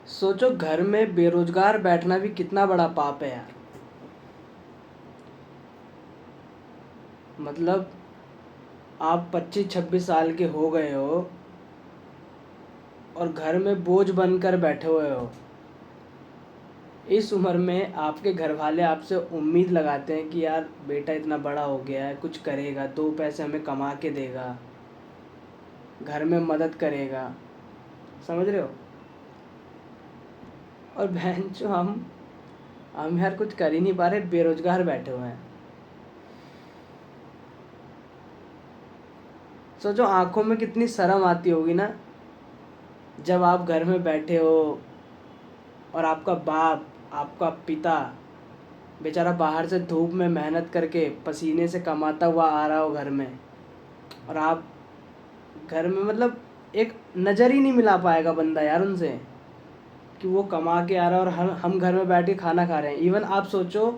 सोचो घर में बेरोजगार बैठना भी कितना बड़ा पाप है यार। मतलब आप 25-26 साल के हो गए हो और घर में बोझ बनकर बैठे हुए हो। इस उम्र में आपके घर वाले आपसे उम्मीद लगाते हैं कि यार बेटा इतना बड़ा हो गया है, कुछ करेगा, 2 पैसे हमें कमा के देगा, घर में मदद करेगा। समझ रहे हो? और बहन जो हम यार कुछ कर ही नहीं पा रहे, बेरोजगार बैठे हुए हैं। सोचो आंखों में कितनी शर्म आती होगी ना, जब आप घर में बैठे हो और आपका बाप, आपका पिता बेचारा बाहर से धूप में मेहनत करके पसीने से कमाता हुआ आ रहा हो घर में, और आप घर में मतलब एक नज़र ही नहीं मिला पाएगा बंदा यार उनसे कि वो कमा के आ रहा है और हम घर में बैठ के खाना खा रहे हैं। इवन आप सोचो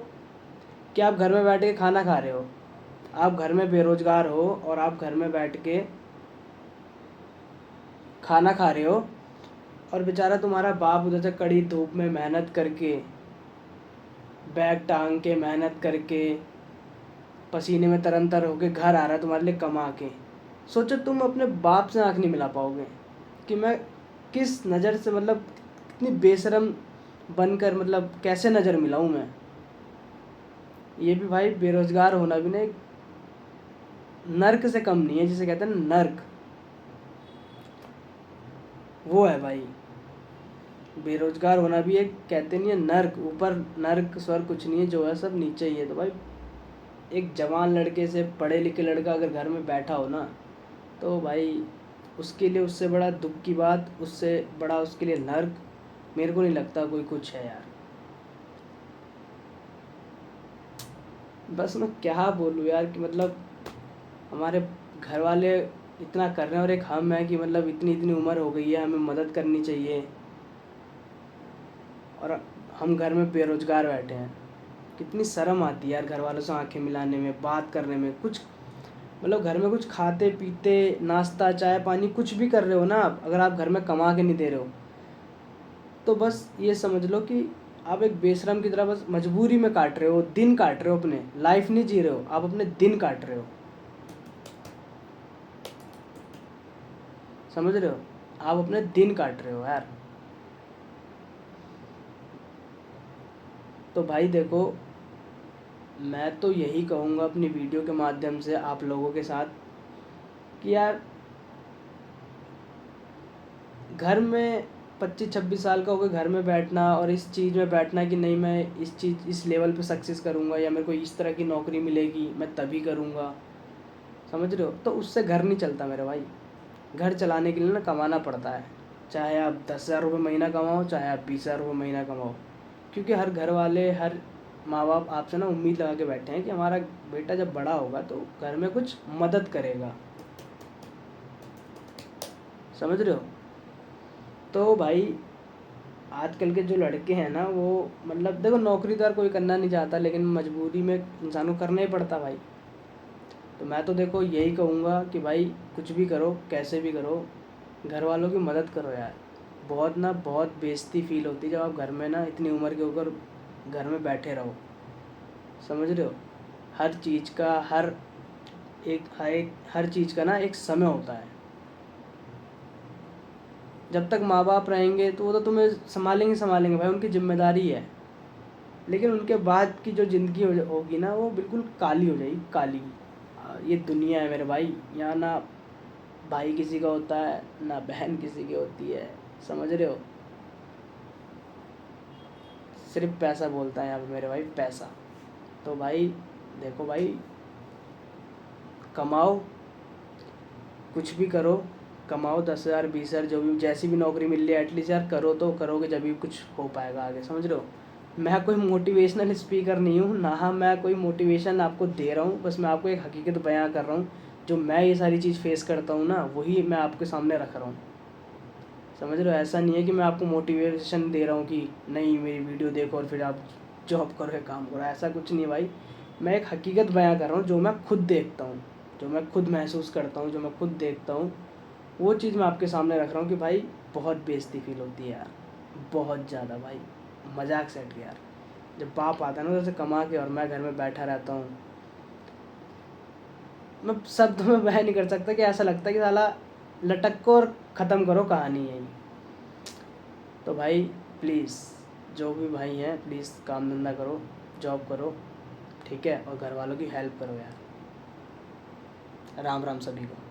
कि आप घर में बैठ के खाना खा रहे हो, आप घर में बेरोजगार हो और आप घर में बैठ के खाना खा रहे हो, और बेचारा तुम्हारा बाप उधर से कड़ी धूप में मेहनत करके, बैग टांग के मेहनत करके, पसीने में तरम-तर होके घर आ रहा है तुम्हारे लिए कमा के। सोचो तुम अपने बाप से आँख नहीं मिला पाओगे कि मैं किस नज़र से, मतलब कितनी बेशर्म बनकर, मतलब कैसे नज़र मिलाऊँ मैं। ये भी भाई बेरोज़गार होना भी ना एक नर्क से कम नहीं है, जिसे कहते हैं ना नर्क, वो है भाई। बेरोज़गार होना भी एक, कहते नहीं है नर्क, ऊपर नर्क स्वर्ग कुछ नहीं है, जो है सब नीचे ही है। तो भाई एक जवान लड़के से, पढ़े लिखे लड़का अगर घर में बैठा हो ना, तो भाई उसके लिए, उससे बड़ा दुख की बात, उससे बड़ा उसके लिए नर्क मेरे को नहीं लगता कोई कुछ है यार। बस मैं क्या बोलूँ यार कि मतलब हमारे घर वाले इतना कर रहे हैं और एक हम हैं कि मतलब इतनी इतनी उम्र हो गई है, हमें मदद करनी चाहिए, और हम घर में बेरोजगार बैठे हैं। कितनी शर्म आती है यार घर वालों से आंखें मिलाने में, बात करने में। कुछ मतलब घर में कुछ खाते पीते, नाश्ता चाय पानी कुछ भी कर रहे हो ना आप, अगर आप घर में कमा के नहीं दे रहे हो, तो बस ये समझ लो कि आप एक बेशरम की तरह बस मजबूरी में काट रहे हो, दिन काट रहे हो, अपने लाइफ नहीं जी रहे हो, आप अपने दिन काट रहे हो। समझ रहे हो? आप अपने दिन काट रहे हो यार। तो भाई देखो, मैं तो यही कहूँगा अपनी वीडियो के माध्यम से आप लोगों के साथ कि यार घर में 25-26 साल का होकर घर में बैठना और इस चीज़ में बैठना कि नहीं मैं इस लेवल पे सक्सेस करूँगा या मेरे को इस तरह की नौकरी मिलेगी मैं तभी करूँगा। समझ रहे हो? तो उससे घर नहीं चलता मेरे भाई। घर चलाने के लिए ना कमाना पड़ता है, चाहे आप 10,000 रुपये महीना कमाओ, चाहे आप 20,000 रुपये महीना कमाओ। क्योंकि हर घर वाले, हर माँ बाप आपसे ना उम्मीद लगा के बैठे हैं कि हमारा बेटा जब बड़ा होगा तो घर में कुछ मदद करेगा। समझ रहे हो? तो भाई आजकल के जो लड़के हैं ना, वो मतलब देखो नौकरी तो यार कोई करना नहीं चाहता, लेकिन मजबूरी में इंसान को करना ही पड़ता भाई। तो मैं तो देखो यही कहूँगा कि भाई कुछ भी करो, कैसे भी करो, घर वालों की मदद करो यार। बहुत बेइज्जती फील होती है जब आप घर में ना इतनी उम्र के होकर घर में बैठे रहो। समझ रहे हो? हर चीज़ का हर चीज़ का ना एक समय होता है। जब तक माँ बाप रहेंगे तो वो तो तुम्हें संभालेंगे भाई, उनकी जिम्मेदारी है। लेकिन उनके बाद की जो ज़िंदगी होगी ना, वो बिल्कुल काली हो जाएगी, काली। ये दुनिया है मेरे भाई, यहाँ ना भाई किसी का होता है, ना बहन किसी की होती है। समझ रहे हो? सिर्फ पैसा बोलता है यहाँ पे मेरे भाई, पैसा। तो भाई देखो भाई, कमाओ, कुछ भी करो, कमाओ 10,000 20,000 जो भी, जैसी भी नौकरी मिल रही है एटलीस्ट यार करो, तो करोगे जब भी कुछ हो पाएगा आगे। समझ रहे हो? मैं कोई मोटिवेशनल स्पीकर नहीं हूँ, ना मैं कोई मोटिवेशन आपको दे रहा हूँ, बस मैं आपको एक हकीकत बयां कर रहा हूँ। जो मैं ये सारी चीज़ फेस करता हूँ ना, वही मैं आपके सामने रख रहा हूँ। समझ रहे हो? ऐसा नहीं है कि मैं आपको मोटिवेशन दे रहा हूँ कि नहीं मेरी वीडियो देखो और फिर आप जॉब करो या काम करो, ऐसा कुछ नहीं भाई। मैं एक हकीकत बयां कर रहा हूँ जो मैं खुद देखता हूँ, जो मैं खुद महसूस करता हूँ, जो मैं खुद देखता हूँ, वो चीज़ मैं आपके सामने रख रहा हूँ कि भाई बहुत बेइज्जती फील होती है यार, बहुत ज़्यादा भाई, मजाक से हट के यार। जब बाप आता है ना जैसे कमा के और मैं घर में बैठा रहता हूँ, मैं शब्द में बयान नहीं कर सकता कि ऐसा लगता है कि साला लटक को और ख़त्म करो कहानी यही। तो भाई प्लीज़, जो भी भाई हैं प्लीज़ काम धंधा करो, जॉब करो, ठीक है, और घर वालों की हेल्प करो यार। राम राम सभी को।